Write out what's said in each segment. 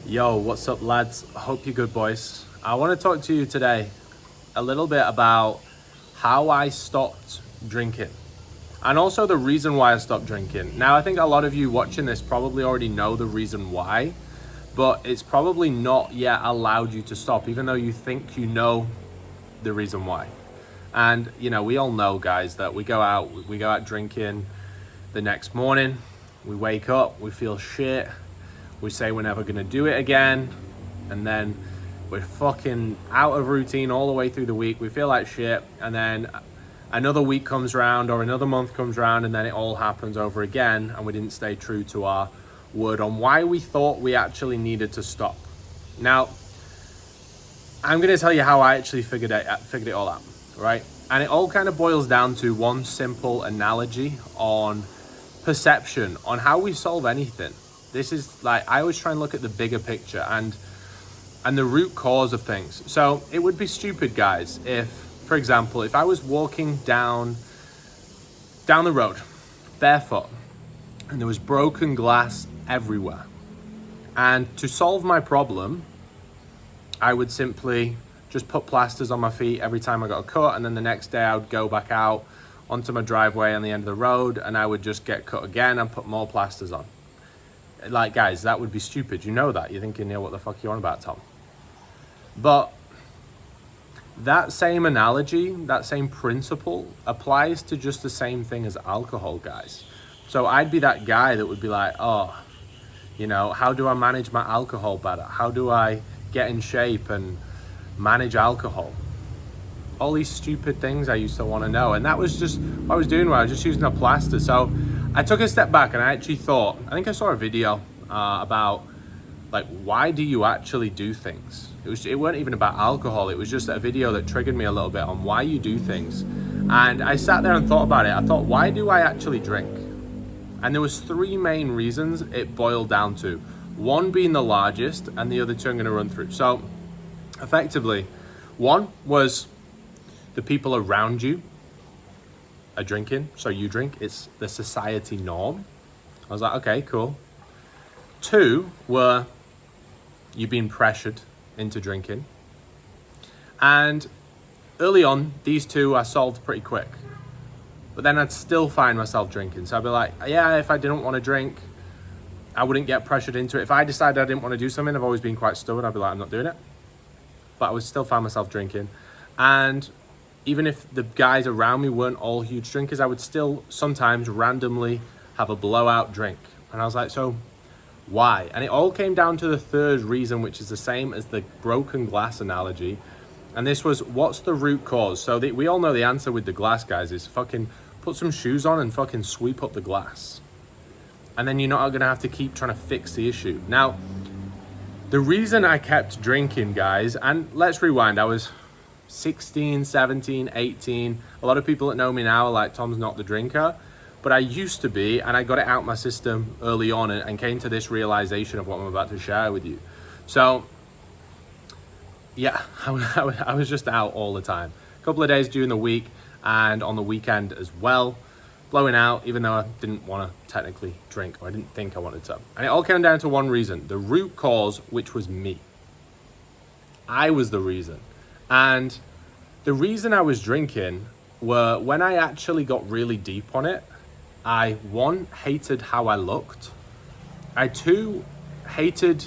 Yo, what's up, lads? Hope you're good, boys. I want to talk to you today a little bit about how I stopped drinking and also the reason why I stopped drinking. Now, I think a lot of you watching this probably already know the reason why, but it's probably not yet allowed you to stop, even though you think you know the reason why. And, we all know, guys, that we go out drinking the next morning, we wake up, we feel shit. We say we're never gonna do it again, and then we're fucking out of routine all the way through the week. We feel like shit, and then another week comes around or another month comes around, and then it all happens over again, and we didn't stay true to our word on why we thought we actually needed to stop. Now, I'm gonna tell you how I actually figured it all out, right? And it all kind of boils down to one simple analogy on perception, on how we solve anything. This is like, I always try and look at the bigger picture and the root cause of things. So it would be stupid, guys, if, for example, if I was walking down the road barefoot and there was broken glass everywhere, and to solve my problem, I would simply just put plasters on my feet every time I got a cut, and then the next day I would go back out onto my driveway on the end of the road and I would just get cut again and put more plasters on. Like, guys, that would be stupid. You know that. You're thinking, what the fuck are you on about, Tom? But that same analogy, that same principle applies to just the same thing as alcohol, guys. So I'd be that guy that would be like, how do I manage my alcohol better? How do I get in shape and manage alcohol? All these stupid things I used to want to know. And that was just what I was doing, I was just using a plaster. So I took a step back and I actually thought, I think I saw a video about, like, why do you actually do things? It weren't even about alcohol. It was just a video that triggered me a little bit on why you do things. And I sat there and thought about it. I thought, why do I actually drink? And there was three main reasons it boiled down to. One being the largest and the other two I'm going to run through. So effectively, one was the people around you are drinking, so you drink. It's the society norm. I was like, okay, cool. Two were you being pressured into drinking. And early on, these two I solved pretty quick. But then I'd still find myself drinking. So I'd be like, yeah, if I didn't want to drink, I wouldn't get pressured into it. If I decided I didn't want to do something, I've always been quite stubborn. I'd be like, I'm not doing it. But I would still find myself drinking. And even if the guys around me weren't all huge drinkers, I would still sometimes randomly have a blowout drink. And I was like, so why? And it all came down to the third reason, which is the same as the broken glass analogy. And this was, what's the root cause? So we all know the answer with the glass, guys, is fucking put some shoes on and fucking sweep up the glass. And then you're not going to have to keep trying to fix the issue. Now, the reason I kept drinking, guys, and let's rewind, I was 16, 17, 18. A lot of people that know me now are like, Tom's not the drinker. But I used to be, and I got it out my system early on and came to this realization of what I'm about to share with you. So, yeah, I was just out all the time. A couple of days during the week and on the weekend as well. Blowing out, even though I didn't want to technically drink, or I didn't think I wanted to. And it all came down to one reason, the root cause, which was me. I was the reason. And the reason I was drinking were when I actually got really deep on it, I, one, hated how I looked. I, two, hated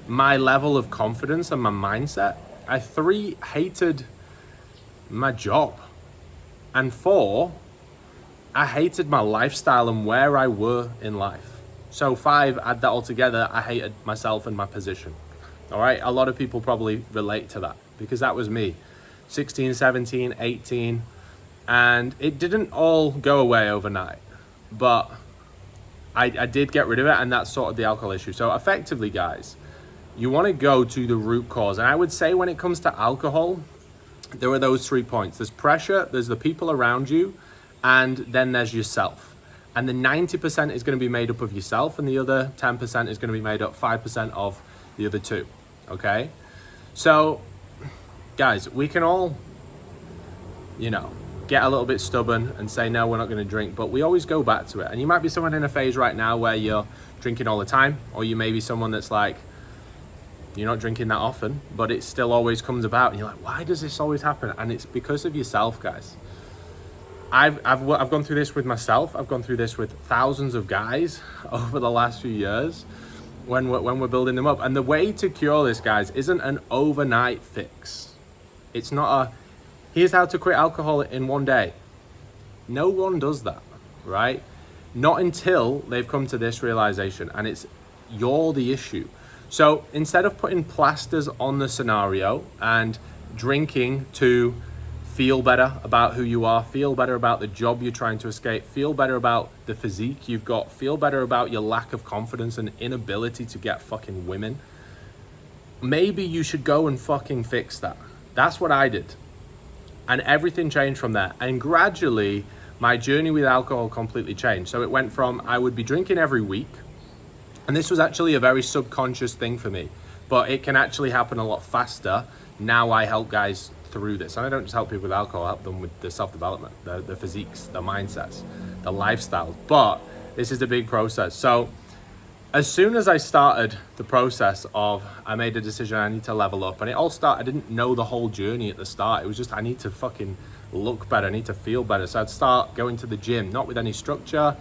my level of confidence and my mindset. I, three, hated my job. And four, I hated my lifestyle and where I were in life. So five, add that all together, I hated myself and my position. All right, a lot of people probably relate to that because that was me. 16, 17, 18, and it didn't all go away overnight. But I did get rid of it, and that's sort of the alcohol issue. So effectively, guys, you want to go to the root cause. And I would say when it comes to alcohol, there are those 3 points. There's pressure, there's the people around you, and then there's yourself. And the 90% is going to be made up of yourself, and the other 10% is going to be made up 5% of the other two, okay? So, guys, we can all, get a little bit stubborn and say, no, we're not going to drink, but we always go back to it. And you might be someone in a phase right now where you're drinking all the time, or you may be someone that's like, You're not drinking that often, but it still always comes about. And you're like, why does this always happen? And it's because of yourself, guys. I've gone through this with myself. I've gone through this with thousands of guys over the last few years when we're building them up. And the way to cure this, guys, isn't an overnight fix. It's not here's how to quit alcohol in one day. No one does that, right? Not until they've come to this realization, and you're the issue. So instead of putting plasters on the scenario and drinking to feel better about who you are, feel better about the job you're trying to escape, feel better about the physique you've got, feel better about your lack of confidence and inability to get fucking women, maybe you should go and fucking fix that. That's what I did. And everything changed from there. And gradually, my journey with alcohol completely changed. So it went from, I would be drinking every week. And this was actually a very subconscious thing for me, but it can actually happen a lot faster. Now I help guys through this. And I don't just help people with alcohol, I help them with the self-development, the physiques, the mindsets, the lifestyle. But this is a big process. So as soon as I started the process of, I made a decision, I need to level up. And it all started, I didn't know the whole journey at the start. It was just, I need to fucking look better, I need to feel better. So I'd start going to the gym, not with any structure.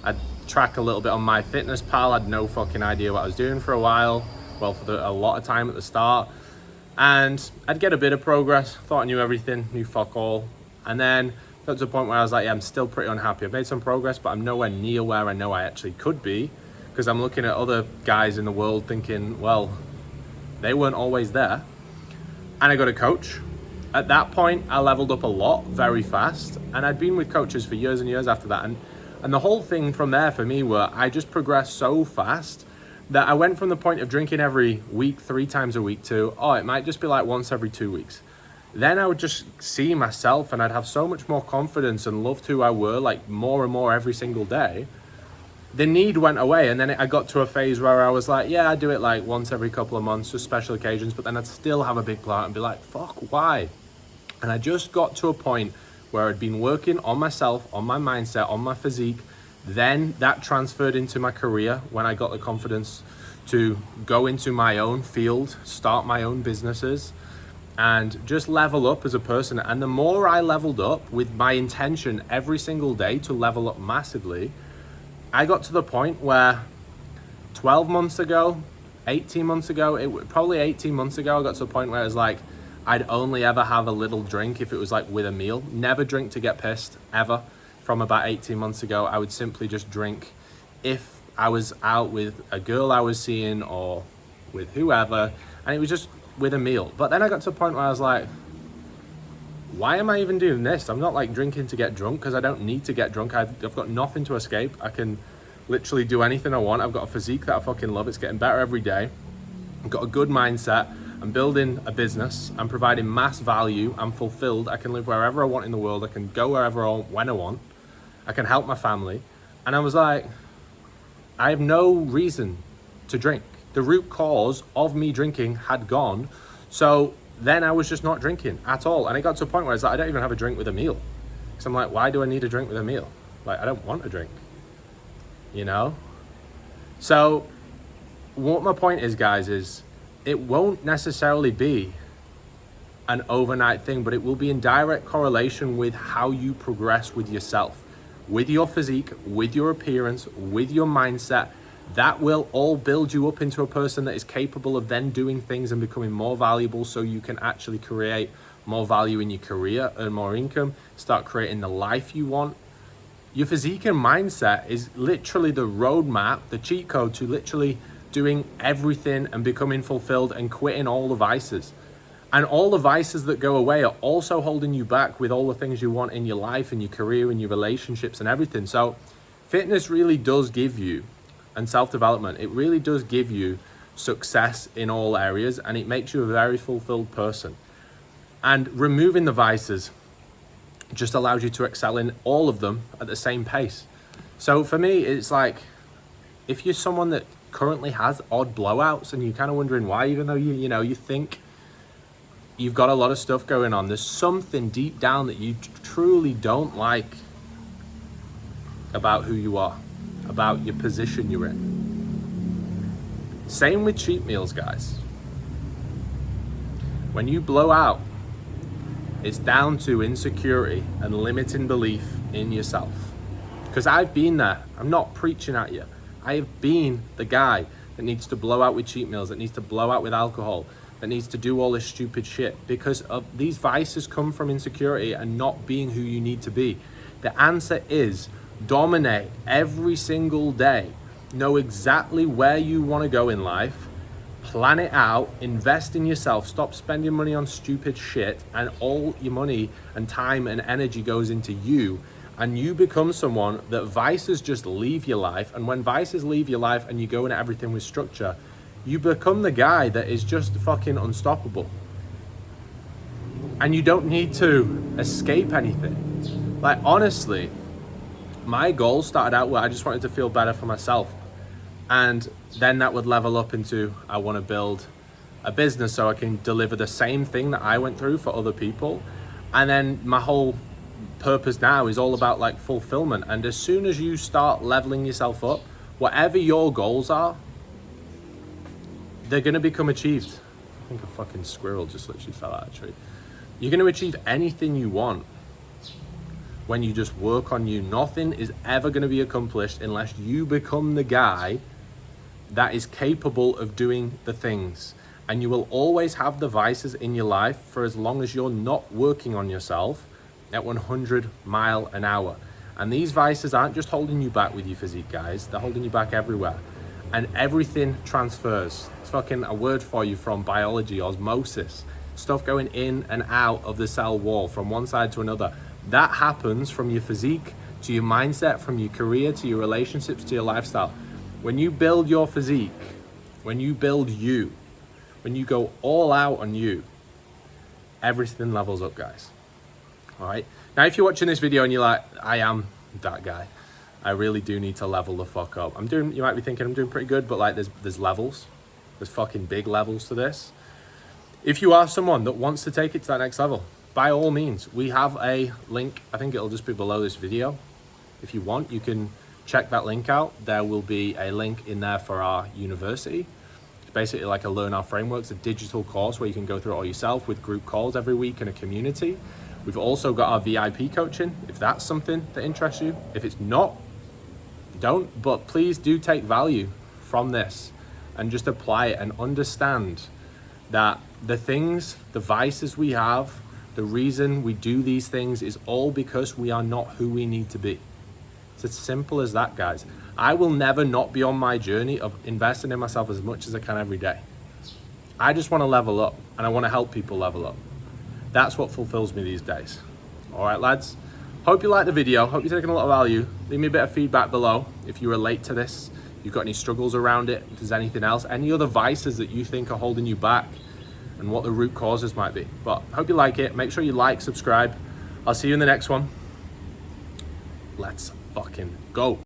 I'd track a little bit on MyFitnessPal. I had no fucking idea what I was doing for a while. Well, for a lot of time at the start. And I'd get a bit of progress, thought I knew everything, knew fuck all. And then got to a point where I was like, yeah, I'm still pretty unhappy. I've made some progress, but I'm nowhere near where I know I actually could be, because I'm looking at other guys in the world thinking, well, they weren't always there. And I got a coach. At that point, I leveled up a lot very fast. And I'd been with coaches for years and years after that. And the whole thing from there for me were, I just progressed so fast that I went from the point of drinking every week, 3 times a week, to, it might just be like once every 2 weeks. Then I would just see myself and I'd have so much more confidence and loved who I were, like more and more every single day. The need went away, and then I got to a phase where I was like, yeah, I do it like once every couple of months, just special occasions, but then I'd still have a big plan and be like, fuck, why? And I just got to a point where I'd been working on myself, on my mindset, on my physique. Then that transferred into my career when I got the confidence to go into my own field, start my own businesses, and just level up as a person. And the more I leveled up with my intention every single day to level up massively, I got to the point where 12 months ago, 18 months ago, probably 18 months ago, I got to a point where it was like, I'd only ever have a little drink if it was like with a meal. Never drink to get pissed, ever. From about 18 months ago, I would simply just drink if I was out with a girl I was seeing or with whoever, and it was just with a meal. But then I got to a point where I was like, why am I even doing this? I'm not like drinking to get drunk, because I don't need to get drunk. I've got nothing to escape. I can literally do anything I want. I've got a physique that I fucking love. It's getting better every day. I've got a good mindset. I'm building a business. I'm providing mass value. I'm fulfilled. I can live wherever I want in the world. I can go wherever I want, when I want. I can help my family. And I was like, I have no reason to drink. The root cause of me drinking had gone. So then I was just not drinking at all. And it got to a point where I was like, I don't even have a drink with a meal. Because I'm like, why do I need a drink with a meal? Like, I don't want a drink, you know? So what my point is, guys, is it won't necessarily be an overnight thing, but it will be in direct correlation with how you progress with yourself, with your physique, with your appearance, with your mindset. That will all build you up into a person that is capable of then doing things and becoming more valuable, so you can actually create more value in your career, earn more income, start creating the life you want. Your physique and mindset is literally the roadmap, the cheat code to literally doing everything and becoming fulfilled and quitting all the vices. And all the vices that go away are also holding you back with all the things you want in your life and your career and your relationships and everything. So fitness really does give you, and self-development, it really does give you success in all areas, and it makes you a very fulfilled person. And removing the vices just allows you to excel in all of them at the same pace. So for me, it's like, if you're someone that currently has odd blowouts and you're kind of wondering why, even though you think you've got a lot of stuff going on, there's something deep down that you truly don't like about who you are, about your position you're in. Same with cheat meals, guys. When you blow out, it's down to insecurity and limiting belief in yourself. Because I've been there. I'm not preaching at you. I have been the guy that needs to blow out with cheat meals, that needs to blow out with alcohol, that needs to do all this stupid shit, because of these vices come from insecurity and not being who you need to be. The answer is dominate every single day. Know exactly where you want to go in life. Plan it out, invest in yourself, stop spending money on stupid shit, and all your money and time and energy goes into you, and you become someone that vices just leave your life. And when vices leave your life and you go into everything with structure, you become the guy that is just fucking unstoppable. And you don't need to escape anything. Like, honestly, my goal started out where I just wanted to feel better for myself. And then that would level up into, I want to build a business so I can deliver the same thing that I went through for other people. And then my whole purpose now is all about like fulfillment. And as soon as you start leveling yourself up, whatever your goals are, they're going to become achieved. I think a fucking squirrel just literally fell out of a tree. You're going to achieve anything you want when you just work on you. Nothing is ever going to be accomplished unless you become the guy that is capable of doing the things. And you will always have the vices in your life for as long as you're not working on yourself at 100 miles an hour. And these vices aren't just holding you back with your physique, guys. They're holding you back everywhere. And everything transfers. It's fucking a word for you from biology, osmosis. Stuff going in and out of the cell wall from one side to another. That happens from your physique to your mindset, from your career to your relationships to your lifestyle. When you build your physique, when you build you, when you go all out on you, everything levels up, guys. All right. Now, if you're watching this video and you're like, I am that guy, I really do need to level the fuck up. You might be thinking I'm doing pretty good, but like there's levels. There's fucking big levels to this. If you are someone that wants to take it to that next level, by all means, we have a link. I think it'll just be below this video. If you want, you can check that link out. There will be a link in there for our university. It's basically like a Learn Our Frameworks, a digital course where you can go through it all yourself with group calls every week in a community. We've also got our VIP coaching, if that's something that interests you. If it's not, don't, but please do take value from this and just apply it and understand that the things, the vices we have, the reason we do these things is all because we are not who we need to be. It's as simple as that, guys. I will never not be on my journey of investing in myself as much as I can every day. I just want to level up and I want to help people level up. That's what fulfills me these days. All right, lads. Hope you liked the video. Hope you're taking a lot of value. Leave me a bit of feedback below if you relate to this. If you've got any struggles around it, if there's anything else, any other vices that you think are holding you back, and what the root causes might be. But hope you like it. Make sure you like, subscribe. I'll see you in the next one. Let's fucking go.